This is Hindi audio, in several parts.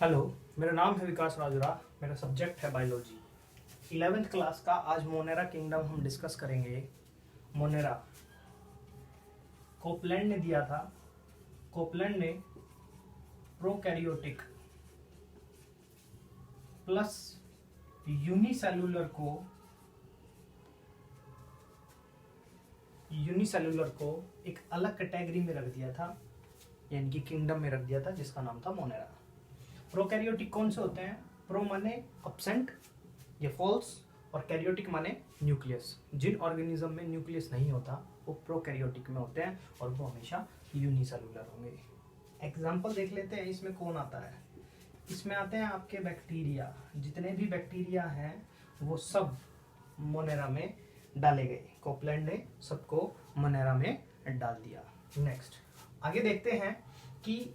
हेलो, मेरा नाम है विकास राजुरा। मेरा सब्जेक्ट है बायोलॉजी। 11th क्लास का आज मोनेरा किंगडम हम डिस्कस करेंगे। मोनेरा कोपलैंड ने दिया था। कोपलैंड ने प्रोकैरियोटिक प्लस यूनिसेलुलर को एक अलग कैटेगरी में रख दिया था, यानी कि किंगडम में रख दिया था, जिसका नाम था मोनेरा। प्रोकैरियोटिक कौन से होते हैं? प्रो माने अब्सेंट या फॉल्स, और कैरियोटिक माने न्यूक्लियस। जिन ऑर्गेनिज्म में न्यूक्लियस नहीं होता वो प्रोकैरियोटिक में होते हैं और वो हमेशा यूनिसेलुलर होंगे। एग्जाम्पल देख लेते हैं, इसमें कौन आता है। इसमें आते हैं आपके बैक्टीरिया। जितने भी बैक्टीरिया हैं वो सब मोनेरा में डाले गए। कोपलैंड ने सबको मोनेरा में डाल दिया। नेक्स्ट आगे देखते हैं कि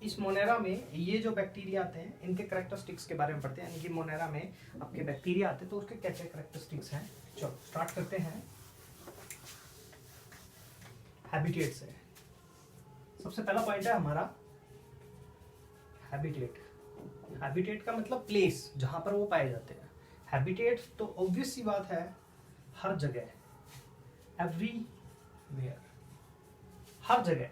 इस मोनेरा में ये जो बैक्टीरिया आते हैं इनके कैरेक्टरिस्टिक्स के बारे में पढ़ते हैं, यानी कि मोनेरा में आपके बैक्टीरिया आते हैं तो उसके क्या क्या कैरेक्टरिस्टिक्स हैं। चलो स्टार्ट करते हैं हैबिटेट से। सबसे पहला पॉइंट है हमारा हैबिटेट। हैबिटेट का मतलब प्लेस, जहां पर वो पाए जाते हैं। हैबिटेट तो ऑब्वियस सी बात है, हर जगह, एवरीवेयर, हर जगह,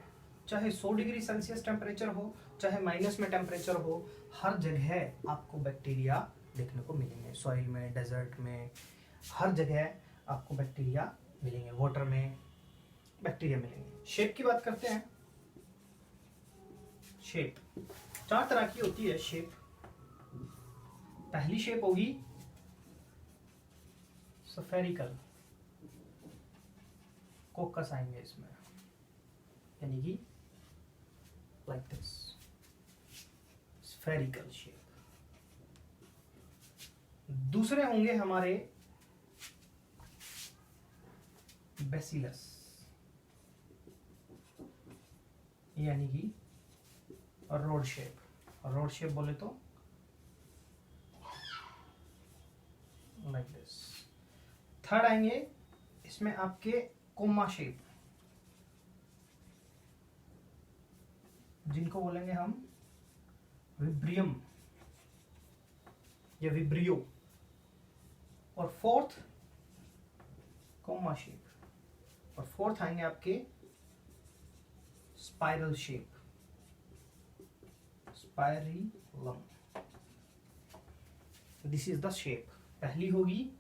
चाहे 100 डिग्री सेल्सियस टेम्परेचर हो, चाहे माइनस में टेम्परेचर हो, हर जगह आपको बैक्टीरिया देखने को मिलेंगे। सॉइल में, डेजर्ट में, हर जगह आपको बैक्टीरिया मिलेंगे। वाटर में बैक्टीरिया मिलेंगे। शेप की बात करते हैं। शेप 4 तरह की होती है। शेप, पहली शेप होगी स्फेरिकल। कोकस आएंगे इसमें, यानी कि लाइक दिस, स्फेरिकल शेप। दूसरे होंगे हमारे बेसिलस, यानी कि रोड शेप। रोड शेप बोले तो लाइक दिस। थर्ड आएंगे इसमें आपके कोमा शेप, जिनको बोलेंगे हम विब्रियम या विब्रियो। और फोर्थ कोमा शेप। और फोर्थ आएंगे आपके spiral shape, spirillum. This is the shape. पहली होगी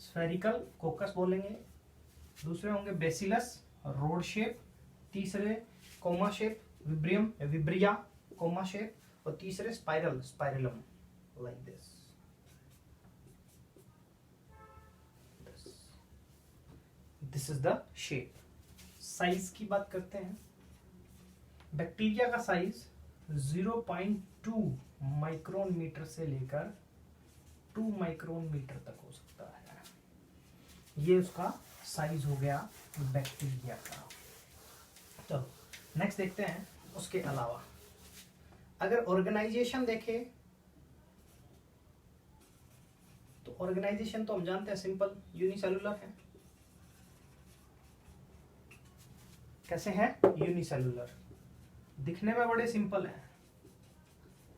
स्फेरिकल, कोकस बोलेंगे। दूसरे होंगे बेसिलस, रोड शेप। तीसरे कोमा शेप, विब्रियम या विब्रिया, कोमा शेप। और तीसरे spiral, spirillum, like this. This is the shape. Size की बात करते हैं। बैक्टीरिया का साइज 0.2 माइक्रोन मीटर से लेकर 2 माइक्रोन मीटर तक हो सकता है। ये उसका साइज हो गया बैक्टीरिया का। तो नेक्स्ट देखते हैं उसके अलावा। अगर ऑर्गेनाइजेशन देखें तो ऑर्गेनाइजेशन तो हम जानते हैं सिंपल, यूनिसेलुलर है। कैसे है? यूनिसेलुलर। दिखने में बड़े सिंपल हैं,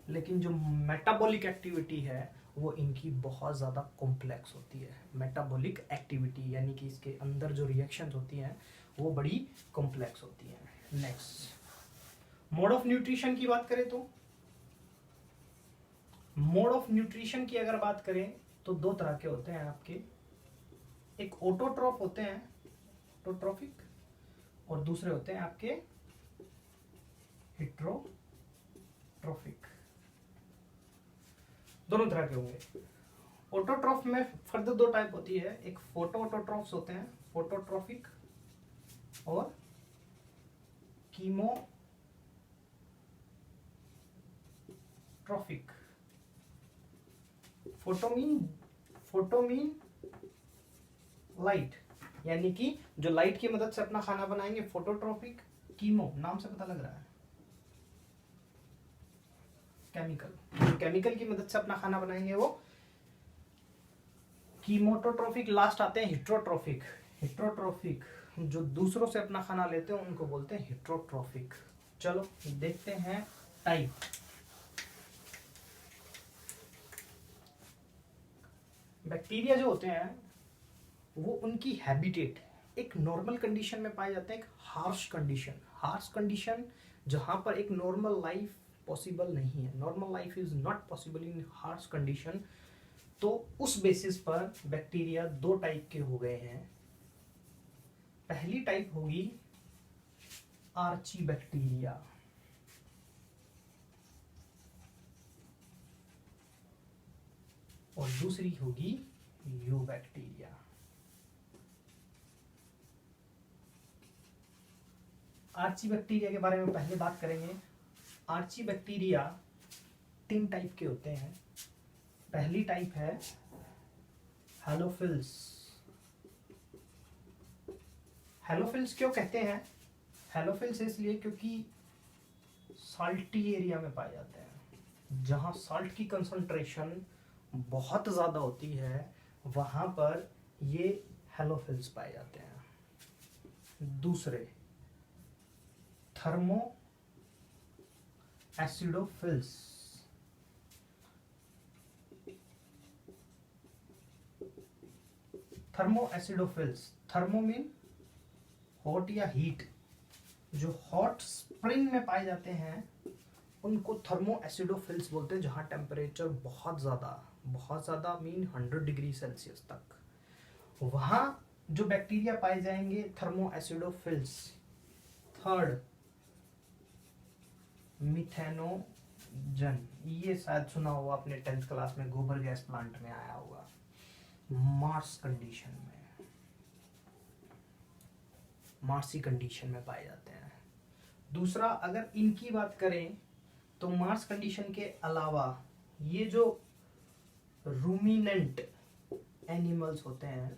लेकिन जो मेटाबॉलिक एक्टिविटी है वो इनकी बहुत ज़्यादा कॉम्प्लेक्स होती है। मेटाबॉलिक एक्टिविटी यानी कि इसके अंदर जो रिएक्शंस होती हैं वो बड़ी कॉम्प्लेक्स होती हैं। नेक्स्ट मोड ऑफ न्यूट्रिशन की बात करें तो मोड ऑफ न्यूट्रिशन की अगर बात करें तो 2 तरह के होते हैं आपके। एक ऑटोट्रॉफ होते हैं, ऑटोट्रॉफिक, और दूसरे होते हैं आपके हेट्रोट्रॉफिक। दोनों तरह के होंगे। ऑटोट्रॉफ में फर्दर 2 टाइप होती है। एक फोटो ऑटोट्रॉफ्स होते हैं, फोटोट्रॉफिक, और कीमोट्रॉफिक। फोटो मीन लाइट, यानी कि जो लाइट की मदद से अपना खाना बनाएंगे, फोटोट्रॉफिक। कीमो नाम से पता लग रहा है, केमिकल। केमिकल की मदद से अपना खाना बनाएंगे वो कीमोटोट्रॉफिक। लास्ट आते हैं हिट्रोट्रॉफिक। हिट्रोट्रॉफिक जो दूसरों से अपना खाना लेते हैं उनको बोलते हैं हिट्रोट्रॉफिक। चलो देखते हैं टाइप। बैक्टीरिया जो होते हैं वो उनकी हैबिटेट एक नॉर्मल कंडीशन में पाए जाते हैं, एक हार्श कंडीशन जहाँ पर एक नॉर्मल लाइफ पॉसिबल नहीं है। Normal life is not possible in harsh condition. तो उस बेसिस पर बैक्टीरिया दो टाइप के हो गए हैं। पहली टाइप होगी आर्ची बैक्टीरिया, और दूसरी होगी यू बैक्टीरिया। आर्ची बैक्टीरिया के बारे में पहले बात करेंगे। आर्ची बैक्टीरिया 3 टाइप के होते हैं। पहली टाइप है हेलोफिल्स। हेलोफिल्स क्यों कहते हैं? हेलोफिल्स इसलिए क्योंकि साल्टी एरिया में पाए जाते हैं। जहां साल्ट की कंसंट्रेशन बहुत ज़्यादा होती है वहां पर ये हेलोफिल्स पाए जाते हैं। दूसरे thermo acidophils. Thermo acidophils, thermo mean hot या हीट। जो हॉट स्प्रिंग में पाए जाते हैं उनको थर्मो एसिडोफिल्स बोलते हैं, जहां टेम्परेचर बहुत ज़्यादा मीन 100 डिग्री सेल्सियस तक। वहां जो बैक्टीरिया पाए जाएंगे थर्मो एसिडोफिल्स। थर्ड मिथेनोजन, ये शायद सुना होगा आपने 10th क्लास में, गोबर गैस प्लांट में आया होगा। मार्स कंडीशन में, मार्सी कंडीशन में पाए जाते हैं। दूसरा अगर इनकी बात करें तो मार्स कंडीशन के अलावा ये जो रूमिनेंट एनिमल्स होते हैं,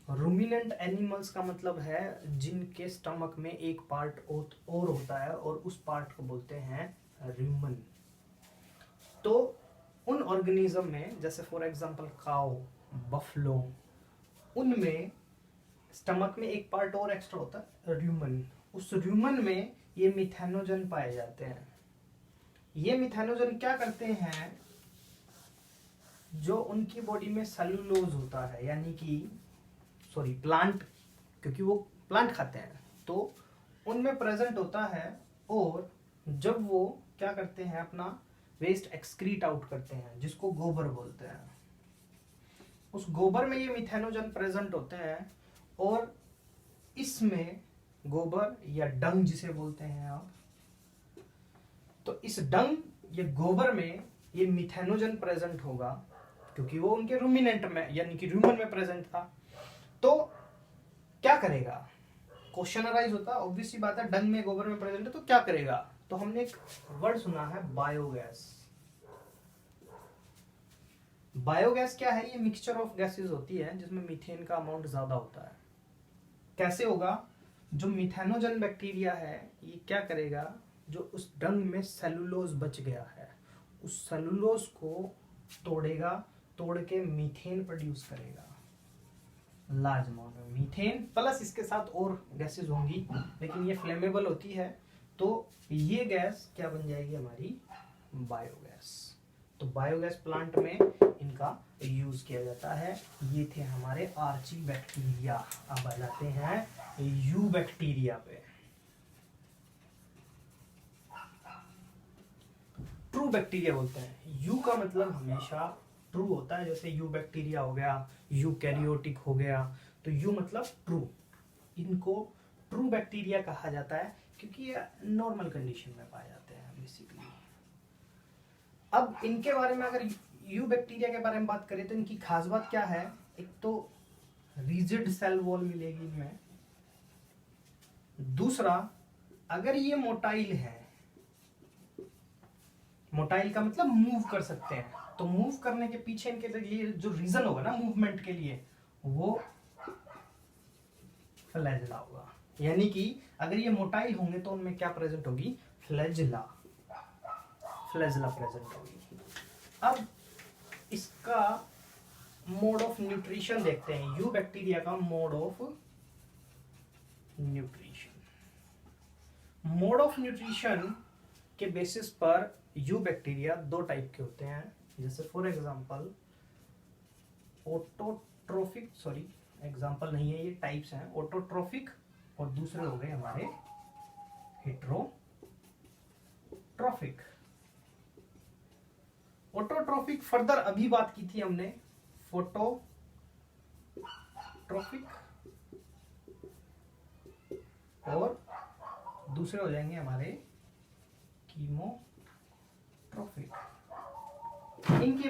रूमिनेंट एनिमल्स का मतलब है जिनके स्टमक में एक पार्ट और होता है और उस पार्ट को बोलते हैं रूमन। तो उन ऑर्गेनिज्म में जैसे फॉर एग्जांपल काउ, बफलो, उनमें स्टमक में एक पार्ट और एक्स्ट्रा होता है रूमन। उस रूमन में ये मिथेनोजन पाए जाते हैं। ये मिथेनोजन क्या करते हैं, जो उनकी बॉडी में सेलुलोज होता है, यानी कि प्लांट, क्योंकि वो प्लांट खाते हैं तो उनमें प्रेजेंट होता है। और जब वो क्या करते हैं, अपना वेस्ट एक्सक्रीट आउट करते हैं जिसको गोबर बोलते हैं, उस गोबर में ये मिथेनोजन प्रेजेंट होते हैं। और इसमें गोबर या डंग जिसे बोलते हैं आप, तो इस डंग या गोबर में ये मिथेनोजन प्रेजेंट होगा क्योंकि वो उनके रूमिनेंट में यानी कि ह्यूमन में प्रेजेंट था। तो क्या करेगा, क्वेश्चन अराइज होता है, ऑब्वियस सी बात है, डंग में गोबर में प्रेजेंट है तो क्या करेगा। तो हमने एक वर्ड सुना है बायोगैस। बायोगैस क्या है, ये मिक्सचर ऑफ गैसेस होती है जिसमें मीथेन का अमाउंट ज्यादा होता है। कैसे होगा, जो मिथेनोजन बैक्टीरिया है ये क्या करेगा, जो उस डंग में सेलुलोज बच गया है उस सेलुलोज को तोड़ेगा, तोड़ के मीथेन प्रोड्यूस करेगा लार्ज अमाउंट में। मीथेन प्लस इसके साथ और गैसेस होंगी, लेकिन ये फ्लेमेबल होती है। तो ये गैस क्या बन जाएगी, हमारी बायोगैस। तो बायोगैस प्लांट में इनका यूज किया जाता है। ये थे हमारे आर्ची बैक्टीरिया। अब आ जाते हैं यू बैक्टीरिया पे। ट्रू बैक्टीरिया बोलते हैं। यू का मतलब हमेशा ट्रू होता है, जैसे यू बैक्टीरिया हो गया, यू कैरियोटिक हो गया, तो यू मतलब ट्रू। इनको ट्रू बैक्टीरिया कहा जाता है क्योंकि ये नॉर्मल कंडीशन में पाए जाते हैं बेसिकली। अब इनके बारे में अगर यू बैक्टीरिया के बारे में बात करें तो इनकी खास बात क्या है, एक तो रिजिड सेल वॉल मिलेगी इनमें। दूसरा, अगर ये मोटाइल है, मोटाइल का मतलब मूव कर सकते हैं, तो मूव करने के पीछे इनके लिए जो रीजन होगा ना मूवमेंट के लिए, वो फ्लैजिला होगा। यानी कि अगर ये मोटाइल होंगे तो उनमें क्या प्रेजेंट होगी, फ्लैजिला प्रेजेंट होगी। अब इसका मोड ऑफ न्यूट्रिशन देखते हैं, यू बैक्टीरिया का mode of nutrition. Mode of nutrition के बेसिस पर यू बैक्टीरिया 2 टाइप के होते हैं। जैसे for example autotrophic, sorry example नहीं है, ये टाइप्स हैं, ऑटोट्रोफिक और दूसरे हो गए हमारे हेट्रोट्रोफिक। ऑटोट्रोफिक फर्दर अभी बात की थी हमने, फोटोट्रोफिक और दूसरे हो जाएंगे हमारे कीमोट्रोफिक। इनकी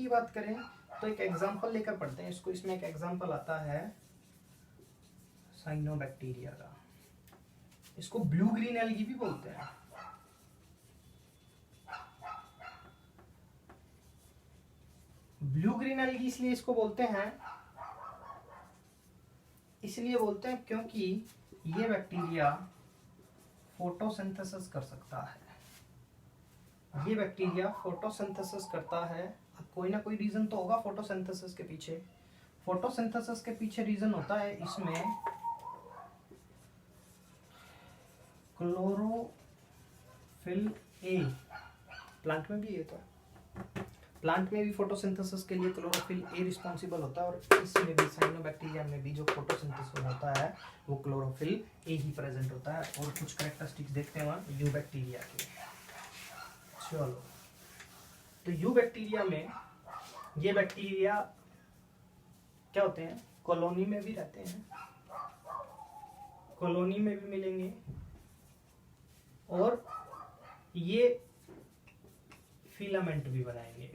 बात करें तो एक एग्जांपल लेकर पढ़ते हैं इसको। इसमें एक एग्जांपल आता है साइनोबैक्टीरिया का, इसको ब्लू ग्रीन एल्गी भी बोलते हैं। ब्लू ग्रीन एल्गी इसलिए इसको बोलते हैं क्योंकि ये बैक्टीरिया फोटोसिंथेसिस कर सकता है। ये बैक्टीरिया फोटोसिंथेसिस करता है। अब कोई ना कोई रीजन तो होगा फोटोसिंथेसिस के पीछे। फोटोसिंथेसिस के पीछे रीजन होता है इसमें क्लोरोफिल ए। प्लांट में भी ये तो प्लांट में भी फोटोसिंथेसिस के लिए क्लोरोफिल ए रिस्पॉन्सिबल होता है, और इसमें भी साइनोबैक्टीरिया में भी जो फोटोसिंथेसिस होता है वो क्लोरोफिल ए ही प्रेजेंट होता है। और कुछ कैरेक्टरिस्टिक्स देखते हैं वहाँ यू बैक्टीरिया के। चलो, तो यू बैक्टीरिया में ये बैक्टीरिया क्या होते हैं, कॉलोनी में भी रहते हैं, कॉलोनी में भी मिलेंगे, और ये फिलामेंट भी बनाएंगे।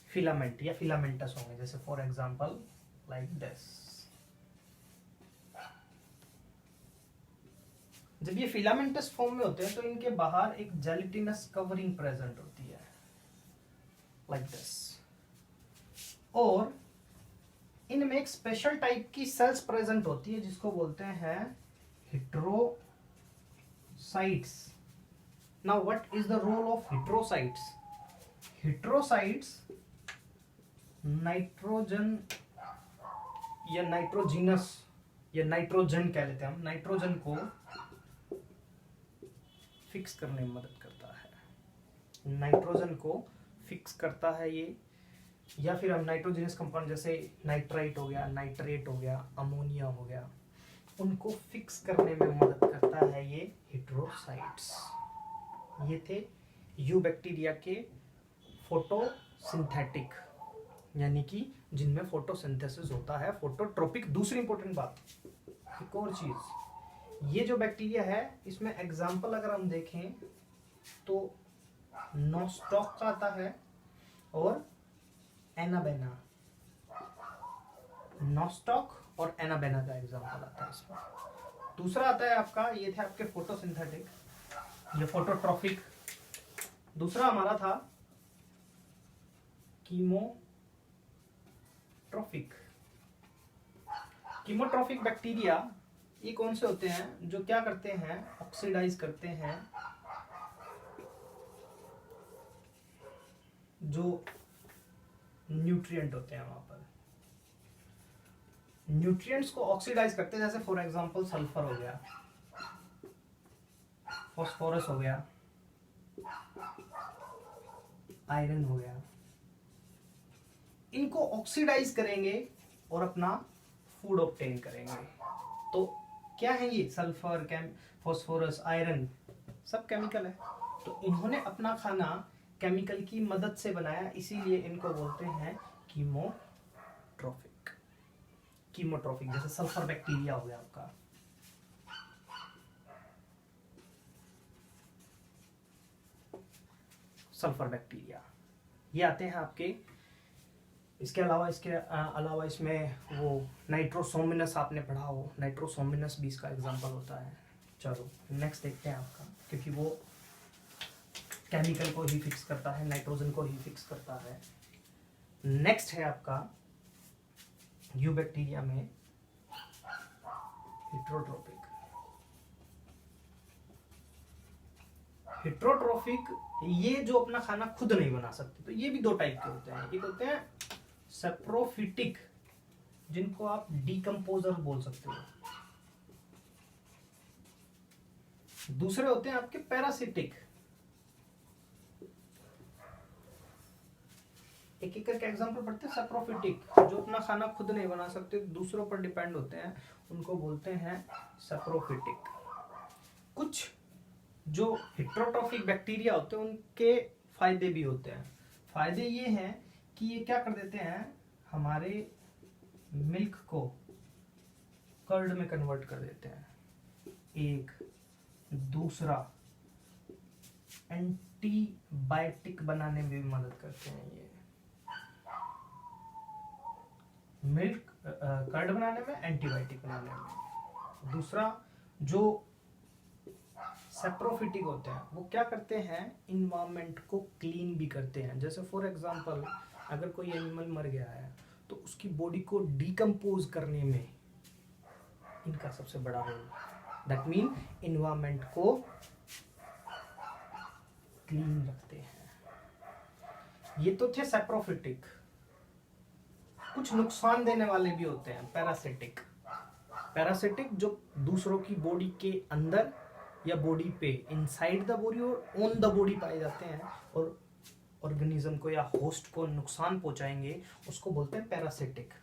फिलामेंट या फिलामेंटस होंगे, जैसे फॉर एग्जांपल लाइक दिस। जब ये फिलामेंटस फॉर्म में होते हैं तो इनके बाहर एक जेलेटिनस कवरिंग प्रेजेंट होती है लाइक दिस, और इनमें एक स्पेशल टाइप की सेल्स प्रेजेंट होती है जिसको बोलते हैं heterocysts. Now what is the role of heterocysts? Heterocysts nitrogen या नाइट्रोजिनस या नाइट्रोजन कह लेते हैं हम, नाइट्रोजन को फिक्स करने में मदद करता है। नाइट्रोजन को फिक्स करता है ये, या फिर हम नाइट्रोजनस कंपाउंड जैसे नाइट्राइट हो गया, नाइट्रेट हो गया, अमोनिया हो गया, उनको फिक्स करने में मदद करता है ये हेट्रोसाइट्स। ये थे यू बैक्टीरिया के फोटोसिंथेटिक, यानी कि जिनमें फोटोसिंथेसिस होता है। फोटोट्रोपिक दूसरी इंपॉर्टेंट बात, एक और चीज, ये जो बैक्टीरिया है इसमें एग्जाम्पल अगर हम देखें तो नोस्टॉक का आता है और एनाबेना। नोस्टॉक और एनाबेना का एग्जाम्पल आता है इसमें। दूसरा आता है आपका, ये थे आपके फोटोसिंथेटिक, ये फोटोट्रोपिक। दूसरा हमारा था कीमोट्रोफिक। कीमोट्रोफिक बैक्टीरिया ये कौन से होते हैं, जो क्या करते हैं, ऑक्सीडाइज करते हैं जो न्यूट्रिएंट होते हैं वहां पर। न्यूट्रिएंट्स को ऑक्सीडाइज करते हैं, जैसे फॉर एग्जांपल सल्फर हो गया, फास्फोरस हो गया, आयरन हो गया। इनको ऑक्सीडाइज करेंगे और अपना फूड ऑब्टेन करेंगे। तो क्या है ये, सल्फर, फास्फोरस, आयरन, सब केमिकल है। तो इन्होंने अपना खाना केमिकल की मदद से बनाया, इसीलिए इनको बोलते हैं कीमोट्रोफिक। कीमोट्रोफिक जैसे सल्फर बैक्टीरिया हो गया आपका। सल्फर बैक्टीरिया ये आते हैं आपके। इसके अलावा इसमें वो नाइट्रोसोमिनस आपने पढ़ा हो, नाइट्रोसोमिनस भी इसका एग्जांपल होता है। चलो नेक्स्ट देखते हैं आपका, क्योंकि वो केमिकल को ही फिक्स करता है, नाइट्रोजन को ही फिक्स करता है। नेक्स्ट है आपका यू बैक्टीरिया में हेट्रोट्रोपिक। हेट्रोट्रोफिक ये जो अपना खाना खुद नहीं बना सकते, तो ये भी दो टाइप के होते हैं। एक होते हैं सेप्रोफिटिक, जिनको आप डिकम्पोजर बोल सकते हो। दूसरे होते हैं आपके पैरासिटिक। एक एक करके एग्जांपल पढ़ते हैं। सैप्रोफिटिक, जो अपना खाना खुद नहीं बना सकते, दूसरों पर डिपेंड होते हैं, उनको बोलते हैं सैप्रोफिटिक। कुछ जो हेट्रोट्रॉफिक बैक्टीरिया होते हैं उनके फायदे भी होते हैं। फायदे ये हैं कि ये क्या कर देते हैं, हमारे मिल्क को कर्ड में कन्वर्ट कर देते हैं। एक दूसरा, एंटीबायोटिक बनाने में भी मदद करते हैं ये। मिल्क कर्ड बनाने में, एंटीबायोटिक बनाने में। दूसरा, जो सैप्रोफिटिक होते हैं वो क्या करते हैं, इन्वायरमेंट को क्लीन भी करते हैं। जैसे फॉर एग्जांपल अगर कोई एनिमल मर गया है तो उसकी बॉडी को डिकम्पोज करने में इनका सबसे बड़ा रोल। दैट मीन इन्वायरमेंट को क्लीन रखते हैं। ये तो थे सैप्रोफिटिक। कुछ नुकसान देने वाले भी होते हैं, पैरासिटिक। पैरासिटिक जो दूसरों की बॉडी के अंदर या बॉडी पे, इनसाइड द बॉडी और ऑन द बॉडी पाए जाते हैं और ऑर्गेनिज्म को या होस्ट को नुकसान पहुंचाएंगे, उसको बोलते हैं parasitic.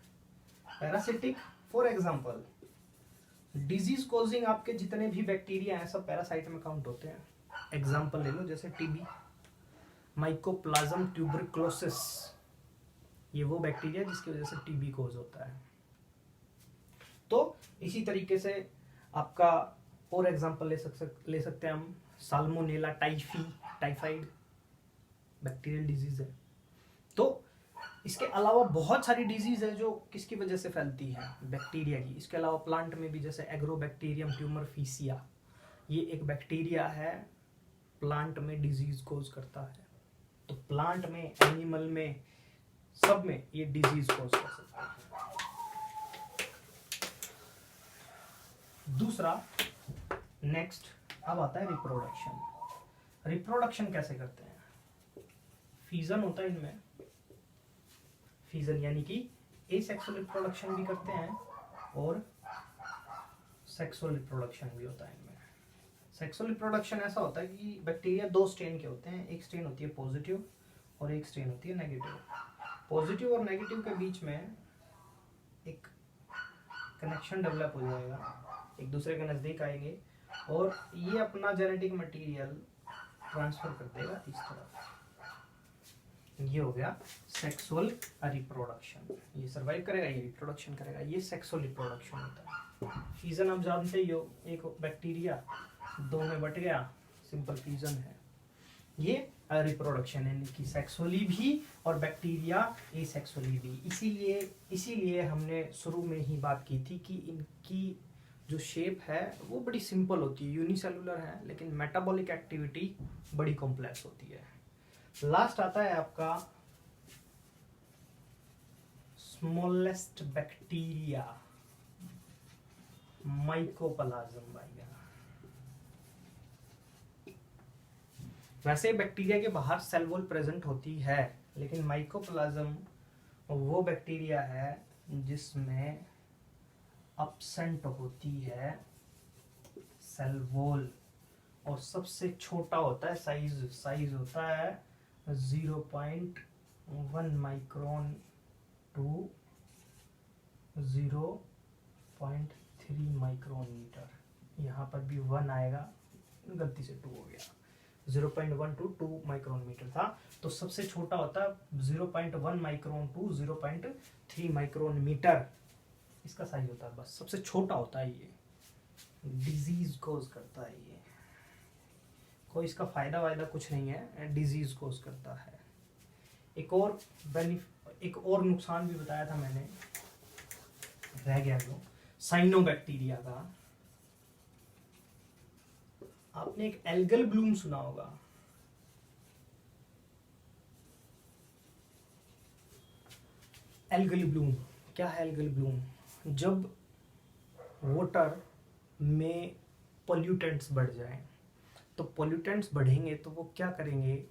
Parasitic for example disease causing आपके जितने भी बैक्टीरिया हैं सब पैरासाइट में काउंट होते हैं। एग्जांपल ले लो, जैसे टीबी, माइकोप्लाज्म ट्यूबरक्लोसिस, ये वो बैक्टीरिया जिसकी वजह से टीबी कॉज होता है। तो इसी तरीके से आपका और एग्जांपल ले सकते हैं हम, salmonella typhi, typhoid bacterial disease है। तो इसके अलावा बहुत सारी डिजीज है जो किसकी वजह से फैलती है, बैक्टीरिया की। इसके अलावा प्लांट में भी, जैसे एग्रोबैक्टीरियम ट्यूमरफिशिया, ये एक बैक्टीरिया है, प्लांट में डिजीज कोज करता है। तो प्लांट में, एनिमल में, सब में ये डिजीज कोज कर सकता है। दूसरा, नेक्स्ट अब आता है रिप्रोडक्शन। रिप्रोडक्शन कैसे करते हैं, फीजन होता है इनमें, फीजन यानी कि एसेक्सुअल रिप्रोडक्शन भी करते हैं और सेक्सुअल रिप्रोडक्शन भी होता है इनमें। सेक्सुअल रिप्रोडक्शन ऐसा होता है कि बैक्टीरिया दो स्ट्रेन के होते हैं, एक स्ट्रेन होती है पॉजिटिव और एक स्ट्रेन होती है नेगेटिव। पॉजिटिव और नेगेटिव के बीच में एक कनेक्शन डेवलप हो जाएगा, एक दूसरे के नज़दीक आएंगे और ये अपना जेनेटिक मटेरियल ट्रांसफर कर देगा इस तरफ। ये हो गया सेक्सुअल रिप्रोडक्शन। ये सर्वाइव करेगा, ये रिप्रोडक्शन करेगा, ये सेक्सुअल रिप्रोडक्शन होता है। फीजन आप जानते ही हो, एक बैक्टीरिया दो में बट गया, सिंपल फीजन है। ये रिप्रोडक्शन यानी कि सेक्सुअली भी और बैक्टीरिया एसेक्सुअली भी। इसीलिए हमने शुरू में ही बात की थी कि इनकी जो शेप है वो बड़ी सिंपल होती है, यूनिसेलुलर है, लेकिन मेटाबॉलिक एक्टिविटी बड़ी कॉम्प्लेक्स होती है। लास्ट आता है आपका स्मॉलेस्ट बैक्टीरिया, माइकोप्लाज्म भाई। वैसे बैक्टीरिया के बाहर सेल वॉल प्रेजेंट होती है, लेकिन माइकोप्लाज्म वो बैक्टीरिया है जिसमें अब्सेंट होती है सेल वॉल और सबसे छोटा होता है साइज होता है 0.1 माइक्रोन टू 0.3 माइक्रोन मीटर। यहाँ पर भी 1 आएगा, गलती से 2 हो गया, 0.1 टू 2 माइक्रोन मीटर था। तो सबसे छोटा होता है 0.1 माइक्रोन टू 0.3 माइक्रोन मीटर, इसका साइज होता है, बस सबसे छोटा होता है। ये डिजीज कोज करता है, ये कोई इसका फायदा वायदा कुछ नहीं है, डिजीज कोज करता है। एक और नुकसान भी बताया था मैंने, रह गया जो साइनोबैक्टीरिया का। आपने एक एल्गल ब्लूम सुना होगा, एल्गल ब्लूम क्या है? एल्गल ब्लूम जब वाटर में पोल्यूटेंट्स बढ़ जाएं, तो पोल्यूटेंट्स बढ़ेंगे तो वो क्या करेंगे,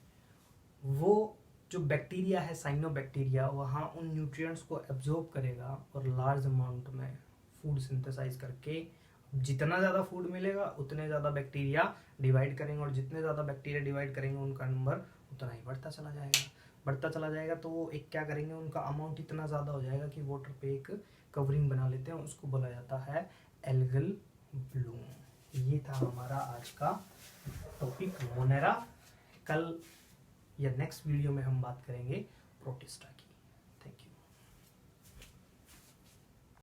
वो जो बैक्टीरिया है साइनोबैक्टीरिया, वहाँ उन न्यूट्रिएंट्स को एब्जॉर्ब करेगा और लार्ज अमाउंट में फूड सिंथेसाइज करके, जितना ज़्यादा फूड मिलेगा उतने ज़्यादा बैक्टीरिया डिवाइड करेंगे और जितने ज़्यादा बैक्टीरिया डिवाइड करेंगे उनका नंबर उतना ही बढ़ता चला जाएगा। बढ़ता चला जाएगा तो वो एक क्या करेंगे, उनका अमाउंट इतना ज़्यादा हो जाएगा कि वाटर पे एक कवरिंग बना लेते हैं, उसको बोला जाता है एल्गल ब्लूम। ये था हमारा आज का टॉपिक मोनेरा। कल या नेक्स्ट वीडियो में हम बात करेंगे प्रोटिस्टा की।